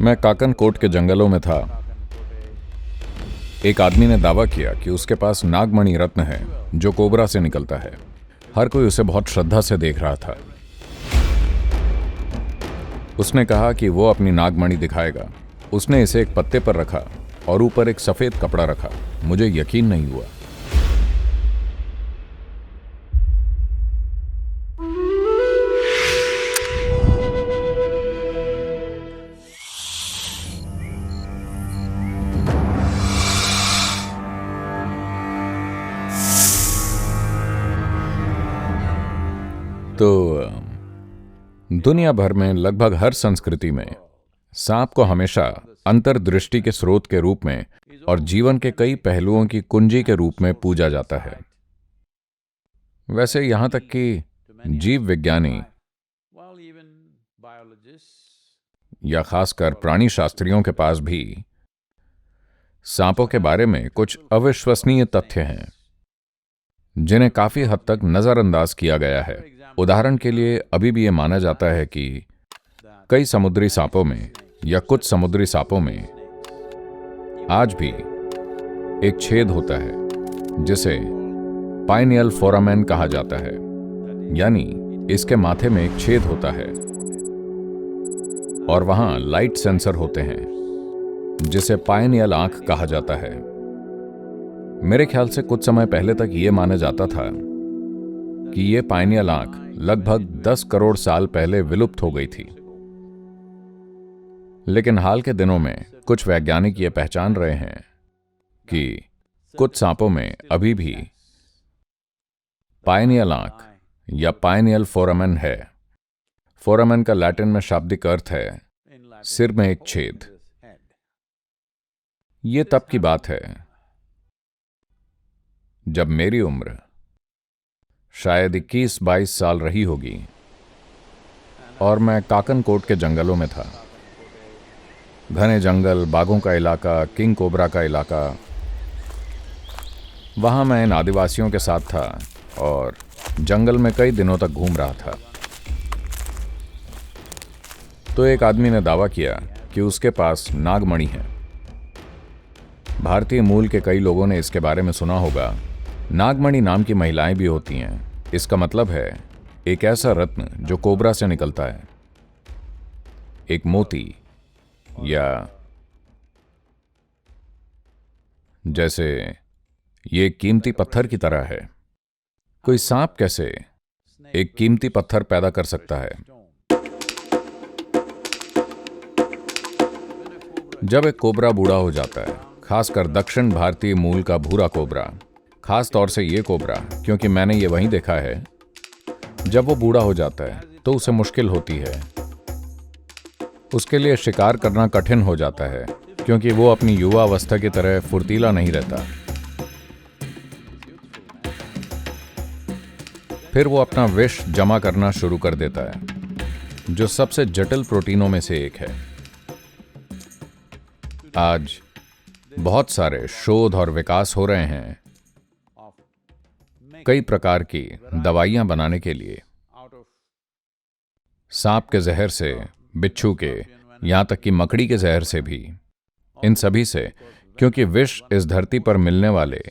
मैं काकन कोट के जंगलों में था। एक आदमी ने दावा किया कि उसके पास नागमणि रत्न है जो कोबरा से निकलता है। हर कोई उसे बहुत श्रद्धा से देख रहा था। उसने कहा कि वो अपनी नागमणि दिखाएगा। उसने इसे एक पत्ते पर रखा और ऊपर एक सफेद कपड़ा रखा। मुझे यकीन नहीं हुआ। तो दुनिया भर में लगभग हर संस्कृति में सांप को हमेशा अंतर्दृष्टि के स्रोत के रूप में और जीवन के कई पहलुओं की कुंजी के रूप में पूजा जाता है। वैसे यहां तक कि जीव विज्ञानी या खासकर प्राणी शास्त्रियों के पास भी सांपों के बारे में कुछ अविश्वसनीय तथ्य हैं जिन्हें काफी हद तक नजरअंदाज किया गया है। उदाहरण के लिए अभी भी यह माना जाता है कि कई समुद्री सांपों में या कुछ समुद्री सांपों में आज भी एक छेद होता है जिसे पाइनियल फोरामेन कहा जाता है, यानी इसके माथे में एक छेद होता है और वहां लाइट सेंसर होते हैं जिसे पाइनियल आंख कहा जाता है। मेरे ख्याल से कुछ समय पहले तक यह माना जाता था कि यह पाइनियल आंख लगभग 10 करोड़ साल पहले विलुप्त हो गई थी, लेकिन हाल के दिनों में कुछ वैज्ञानिक ये पहचान रहे हैं कि कुछ सांपों में अभी भी पाइनियल आंख या पाइनियल फोरामेन है। फोरामेन का लैटिन में शाब्दिक अर्थ है सिर में एक छेद। ये तब की बात है जब मेरी उम्र शायद 21-22 साल रही होगी और मैं काकन कोट के जंगलों में था। घने जंगल, बाघों का इलाका, किंग कोबरा का इलाका। वहां मैं इन आदिवासियों के साथ था और जंगल में कई दिनों तक घूम रहा था। तो एक आदमी ने दावा किया कि उसके पास नागमणि है। भारतीय मूल के कई लोगों ने इसके बारे में सुना होगा। नागमणि नाम की महिलाएं भी होती हैं। इसका मतलब है एक ऐसा रत्न जो कोबरा से निकलता है, एक मोती, या जैसे ये कीमती पत्थर की तरह है। कोई सांप कैसे एक कीमती पत्थर पैदा कर सकता है? जब एक कोबरा बूढ़ा हो जाता है, खासकर दक्षिण भारतीय मूल का भूरा कोबरा, खास तौर से ये कोबरा, क्योंकि मैंने ये वहीं देखा है, जब वो बूढ़ा हो जाता है तो उसे मुश्किल होती है। उसके लिए शिकार करना कठिन हो जाता है क्योंकि वो अपनी युवा अवस्था की तरह फुर्तीला नहीं रहता। फिर वो अपना विष जमा करना शुरू कर देता है, जो सबसे जटिल प्रोटीनों में से एक है। आज बहुत सारे शोध और विकास हो रहे हैं कई प्रकार की दवाइयां बनाने के लिए, सांप के जहर से, बिच्छू के, यहां तक कि मकड़ी के जहर से भी। इन सभी से, क्योंकि विष इस धरती पर मिलने वाले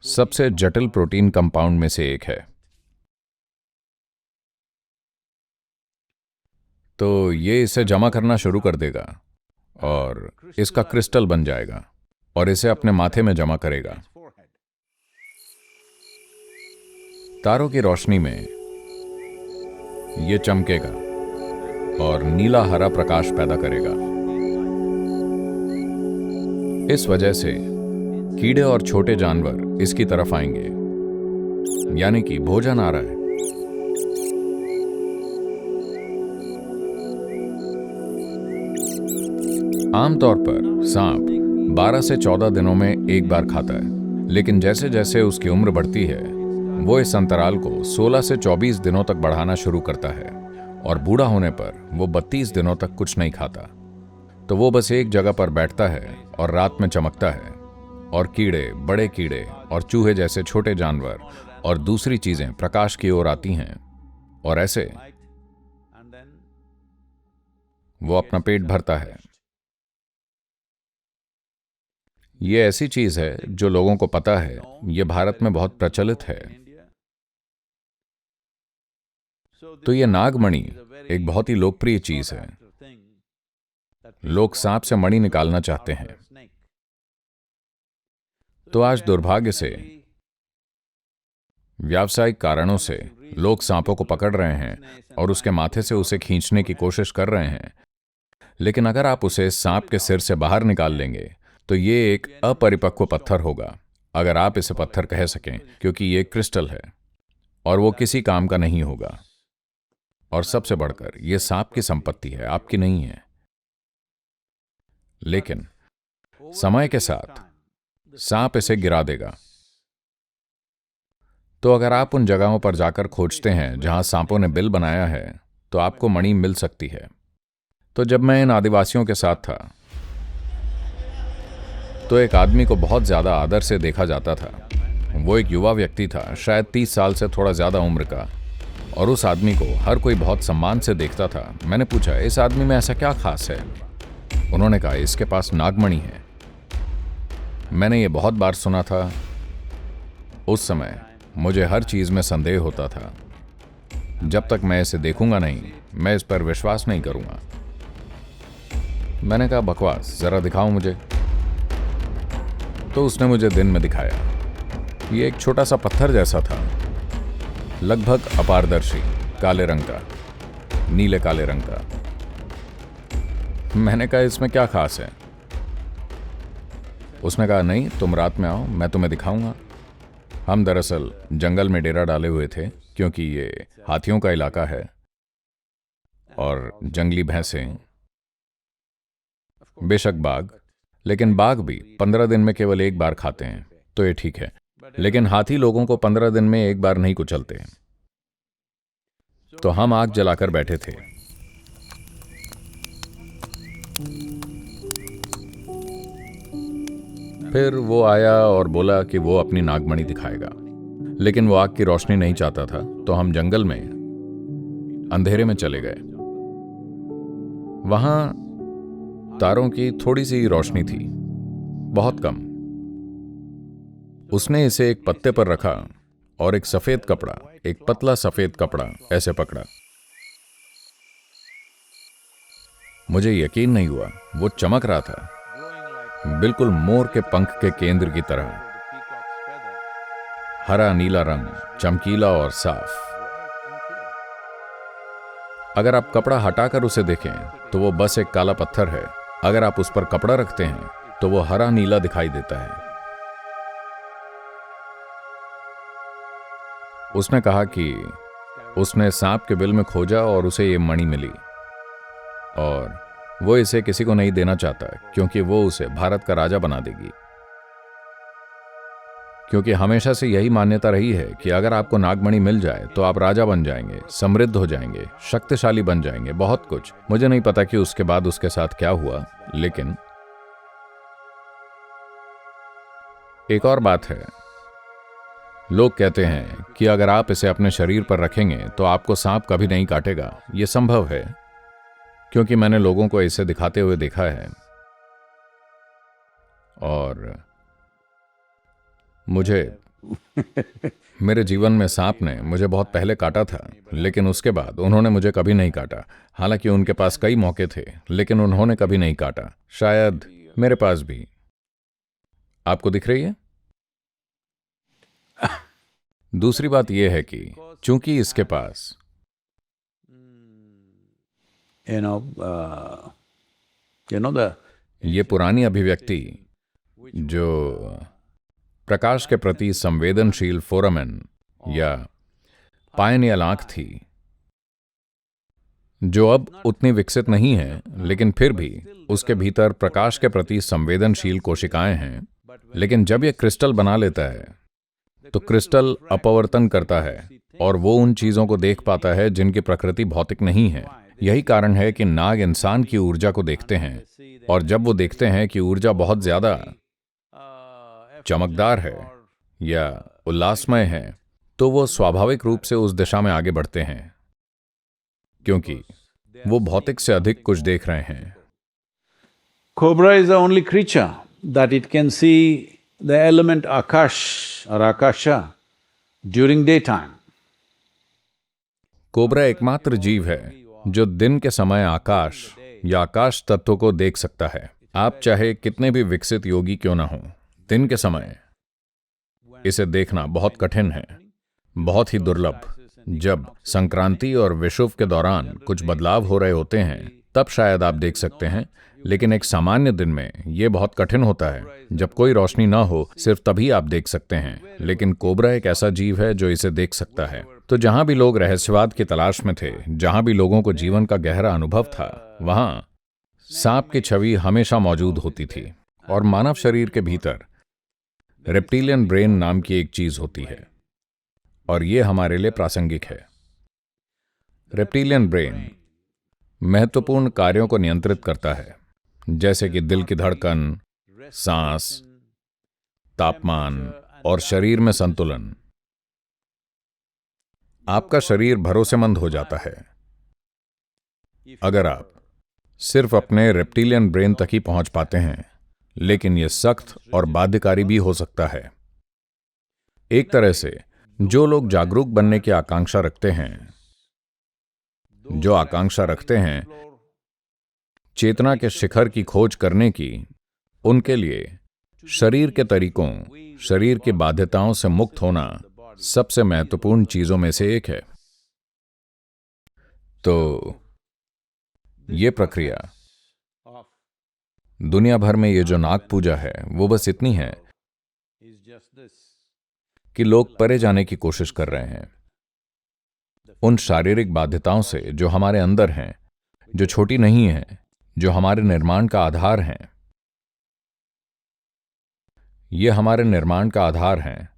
सबसे जटिल प्रोटीन कंपाउंड में से एक है। तो ये इसे जमा करना शुरू कर देगा और इसका क्रिस्टल बन जाएगा और इसे अपने माथे में जमा करेगा। तारों की रोशनी में यह चमकेगा और नीला हरा प्रकाश पैदा करेगा। इस वजह से कीड़े और छोटे जानवर इसकी तरफ आएंगे, यानी कि भोजन आ रहा है। आमतौर पर सांप 12 से 14 दिनों में एक बार खाता है, लेकिन जैसे जैसे उसकी उम्र बढ़ती है वो इस अंतराल को 16 से 24 दिनों तक बढ़ाना शुरू करता है और बूढ़ा होने पर वो 32 दिनों तक कुछ नहीं खाता। तो वो बस एक जगह पर बैठता है और रात में चमकता है और कीड़े, बड़े कीड़े और चूहे जैसे छोटे जानवर और दूसरी चीजें प्रकाश की ओर आती हैं और ऐसे वो अपना पेट भरता है ये ऐसी चीज है जो लोगों को पता है, ये भारत में बहुत प्रचलित है। तो ये नागमणि एक बहुत ही लोकप्रिय चीज है। लोग सांप से मणि निकालना चाहते हैं। तो आज दुर्भाग्य से व्यावसायिक कारणों से लोग सांपों को पकड़ रहे हैं और उसके माथे से उसे खींचने की कोशिश कर रहे हैं। लेकिन अगर आप उसे सांप के सिर से बाहर निकाल लेंगे तो ये एक अपरिपक्व पत्थर होगा, अगर आप इसे पत्थर कह सकें, क्योंकि ये क्रिस्टल है और वो किसी काम का नहीं होगा। और सबसे बढ़कर ये सांप की संपत्ति है, आपकी नहीं है। लेकिन समय के साथ सांप इसे गिरा देगा। तो अगर आप उन जगहों पर जाकर खोजते हैं जहां सांपों ने बिल बनाया है तो आपको मणि मिल सकती है। तो जब मैं इन आदिवासियों के साथ था तो एक आदमी को बहुत ज्यादा आदर से देखा जाता था। वो एक युवा व्यक्ति था, शायद 30 साल से थोड़ा ज्यादा उम्र का, और उस आदमी को हर कोई बहुत सम्मान से देखता था। मैंने पूछा, इस आदमी में ऐसा क्या खास है? उन्होंने कहा, इसके पास नागमणि है। मैंने ये बहुत बार सुना था। उस समय मुझे हर चीज में संदेह होता था। जब तक मैं इसे देखूंगा नहीं, मैं इस पर विश्वास नहीं करूंगा। मैंने कहा, बकवास, जरा दिखाओ मुझे। तो उसने मुझे दिन में दिखाया। ये एक छोटा सा पत्थर जैसा था, लगभग अपारदर्शी, काले रंग का, नीले काले रंग का। मैंने कहा, इसमें क्या खास है? उसने कहा, नहीं, तुम रात में आओ, मैं तुम्हें दिखाऊंगा। हम दरअसल जंगल में डेरा डाले हुए थे, क्योंकि ये हाथियों का इलाका है और जंगली भैंसें, बेशक बाघ, लेकिन बाघ भी 15 दिन में केवल एक बार खाते हैं, तो ये ठीक है। लेकिन हाथी लोगों को 15 दिन में एक बार नहीं कुचलते। तो हम आग जलाकर बैठे थे। फिर वो आया और बोला कि वो अपनी नागमणि दिखाएगा, लेकिन वो आग की रोशनी नहीं चाहता था। तो हम जंगल में अंधेरे में चले गए। वहां तारों की थोड़ी सी रोशनी थी, बहुत कम। उसने इसे एक पत्ते पर रखा और एक सफेद कपड़ा, एक पतला सफेद कपड़ा ऐसे पकड़ा। मुझे यकीन नहीं हुआ, वो चमक रहा था, बिल्कुल मोर के पंख के केंद्र की तरह। हरा नीला रंग, चमकीला और साफ। अगर आप कपड़ा हटाकर उसे देखें तो वो बस एक काला पत्थर है। अगर आप उस पर कपड़ा रखते हैं तो वो हरा नीला दिखाई देता है। उसने कहा कि उसने सांप के बिल में खोजा और उसे ये मणि मिली, और वो इसे किसी को नहीं देना चाहता, क्योंकि वो उसे भारत का राजा बना देगी। क्योंकि हमेशा से यही मान्यता रही है कि अगर आपको नागमणि मिल जाए तो आप राजा बन जाएंगे, समृद्ध हो जाएंगे, शक्तिशाली बन जाएंगे, बहुत कुछ। मुझे नहीं पता कि उसके बाद उसके साथ क्या हुआ, लेकिन एक और बात है। लोग कहते हैं कि अगर आप इसे अपने शरीर पर रखेंगे तो आपको सांप कभी नहीं काटेगा। यह संभव है, क्योंकि मैंने लोगों को इसे दिखाते हुए देखा है। और मुझे मेरे जीवन में सांप ने मुझे बहुत पहले काटा था, लेकिन उसके बाद उन्होंने मुझे कभी नहीं काटा। हालांकि उनके पास कई मौके थे, लेकिन उन्होंने कभी नहीं काटा। शायद मेरे पास भी। आपको दिख रही है? दूसरी बात यह है कि चूंकि इसके पास ये पुरानी अभिव्यक्ति जो प्रकाश के प्रति संवेदनशील फोरामेन या पायनियल आंख थी, जो अब उतनी विकसित नहीं है, लेकिन फिर भी उसके भीतर प्रकाश के प्रति संवेदनशील कोशिकाएं हैं। लेकिन जब यह क्रिस्टल बना लेता है तो क्रिस्टल अपवर्तन करता है और वो उन चीजों को देख पाता है जिनकी प्रकृति भौतिक नहीं है। यही कारण है कि नाग इंसान की ऊर्जा को देखते हैं, और जब वो देखते हैं कि ऊर्जा बहुत ज्यादा चमकदार है या उल्लासमय है, तो वो स्वाभाविक रूप से उस दिशा में आगे बढ़ते हैं, क्योंकि वो भौतिक से अधिक कुछ देख रहे हैं। Cobra is the only creature that it can see the element Akash or Akasha during daytime. Cobra एकमात्र जीव है जो दिन के समय आकाश या आकाश तत्व को देख सकता है। आप चाहे कितने भी विकसित योगी क्यों ना हो, दिन के समय इसे देखना बहुत कठिन है, बहुत ही दुर्लभ। जब संक्रांति और विषुव के दौरान कुछ बदलाव हो रहे होते हैं तब शायद आप देख सकते हैं, लेकिन एक सामान्य दिन में यह बहुत कठिन होता है। जब कोई रोशनी ना हो सिर्फ तभी आप देख सकते हैं, लेकिन कोबरा एक ऐसा जीव है जो इसे देख सकता है। तो जहां भी लोग रहस्यवाद की तलाश में थे, जहां भी लोगों को जीवन का गहरा अनुभव था, वहां सांप की छवि हमेशा मौजूद होती थी। और मानव शरीर के भीतर रेप्टिलियन ब्रेन नाम की एक चीज होती है, और यह हमारे लिए प्रासंगिक है। रेप्टिलियन ब्रेन महत्वपूर्ण कार्यों को नियंत्रित करता है, जैसे कि दिल की धड़कन, सांस, तापमान और शरीर में संतुलन। आपका शरीर भरोसेमंद हो जाता है अगर आप सिर्फ अपने रेप्टिलियन ब्रेन तक ही पहुंच पाते हैं, लेकिन यह सख्त और बाध्यकारी भी हो सकता है। एक तरह से जो लोग जागरूक बनने की आकांक्षा रखते हैं, चेतना के शिखर की खोज करने की, उनके लिए शरीर के तरीकों, शरीर की बाध्यताओं से मुक्त होना सबसे महत्वपूर्ण चीजों में से एक है। तो ये प्रक्रिया, दुनिया भर में ये जो नाग पूजा है वो बस इतनी है कि लोग परे जाने की कोशिश कर रहे हैं उन शारीरिक बाध्यताओं से जो हमारे अंदर हैं, जो छोटी नहीं हैं, जो हमारे निर्माण का आधार हैं। ये हमारे निर्माण का आधार हैं।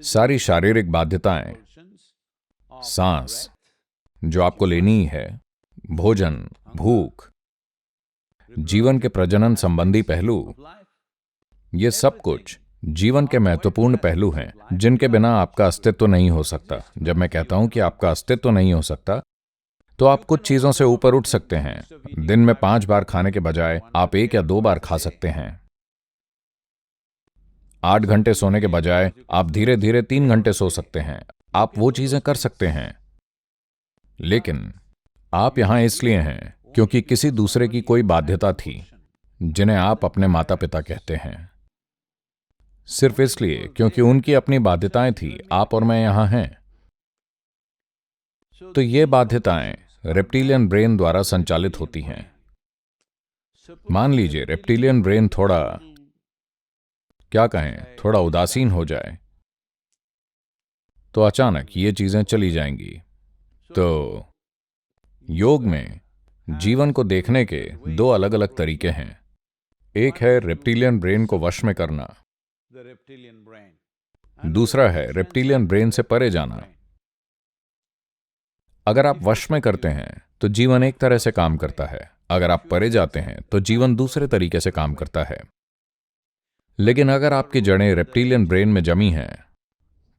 सारी शारीरिक बाध्यताएं, सांस जो आपको लेनी है, भोजन, भूख, जीवन के प्रजनन संबंधी पहलू, ये सब कुछ जीवन के महत्वपूर्ण पहलू हैं जिनके बिना आपका अस्तित्व नहीं हो सकता। जब मैं कहता हूं कि आपका अस्तित्व नहीं हो सकता, तो आप कुछ चीजों से ऊपर उठ सकते हैं। दिन में 5 बार खाने के बजाय आप 1 या 2 बार खा सकते हैं। 8 घंटे सोने के बजाय आप धीरे धीरे 3 घंटे सो सकते हैं। आप वो चीजें कर सकते हैं, लेकिन आप यहां इसलिए हैं क्योंकि किसी दूसरे की कोई बाध्यता थी, जिन्हें आप अपने माता पिता कहते हैं। सिर्फ इसलिए क्योंकि उनकी अपनी बाध्यताएं थी, आप और मैं यहां हैं। तो ये बाध्यताएं रेप्टिलियन ब्रेन द्वारा संचालित होती हैं। मान लीजिए रेप्टिलियन ब्रेन थोड़ा, क्या कहें, थोड़ा उदासीन हो जाए, तो अचानक ये चीजें चली जाएंगी। तो योग में जीवन को देखने के 2 अलग अलग तरीके हैं। एक है रेप्टिलियन ब्रेन को वश में करना, दूसरा है रेप्टिलियन ब्रेन से परे जाना। अगर आप वश में करते हैं तो जीवन एक तरह से काम करता है, अगर आप परे जाते हैं तो जीवन दूसरे तरीके से काम करता है। लेकिन अगर आपकी जड़ें रेप्टिलियन ब्रेन में जमी हैं,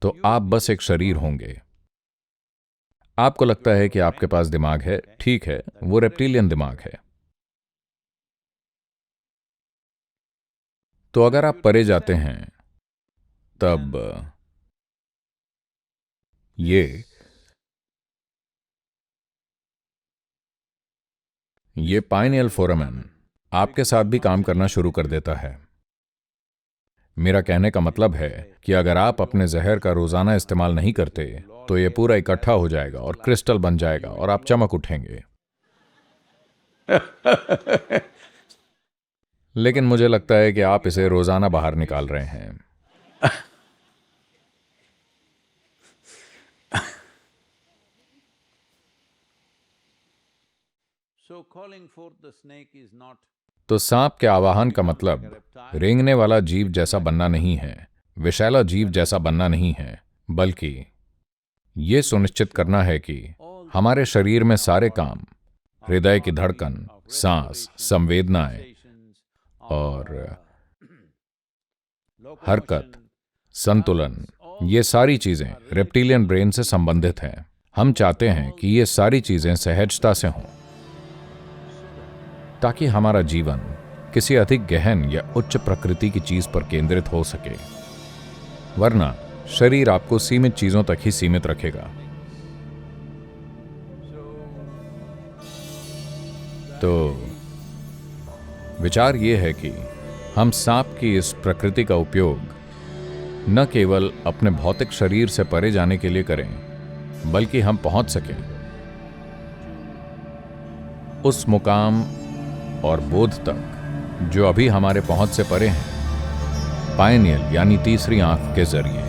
तो आप बस एक शरीर होंगे। आपको लगता है कि आपके पास दिमाग है, ठीक है, वो रेप्टिलियन दिमाग है। तो अगर आप परे जाते हैं, तब ये पाइनियल फोरामेन आपके साथ भी काम करना शुरू कर देता है। मेरा कहने का मतलब है कि अगर आप अपने जहर का रोजाना इस्तेमाल नहीं करते, तो ये पूरा इकट्ठा हो जाएगा और क्रिस्टल बन जाएगा और आप चमक उठेंगे। लेकिन मुझे लगता है कि आप इसे रोजाना बाहर निकाल रहे हैं। तो सांप के आवाहन का मतलब रेंगने वाला जीव जैसा बनना नहीं है, विषैला जीव जैसा बनना नहीं है, बल्कि यह सुनिश्चित करना है कि हमारे शरीर में सारे काम, हृदय की धड़कन, सांस, संवेदनाएं और हरकत, संतुलन, ये सारी चीजें रेप्टिलियन ब्रेन से संबंधित हैं। हम चाहते हैं कि ये सारी चीजें सहजता से हों, ताकि हमारा जीवन किसी अधिक गहन या उच्च प्रकृति की चीज पर केंद्रित हो सके, वरना शरीर आपको सीमित चीजों तक ही सीमित रखेगा। तो विचार यह है कि हम सांप की इस प्रकृति का उपयोग न केवल अपने भौतिक शरीर से परे जाने के लिए करें, बल्कि हम पहुंच सकें उस मुकाम और बोध तक जो अभी हमारे पहुंच से परे हैं, पायनियल यानी तीसरी आंख के जरिए।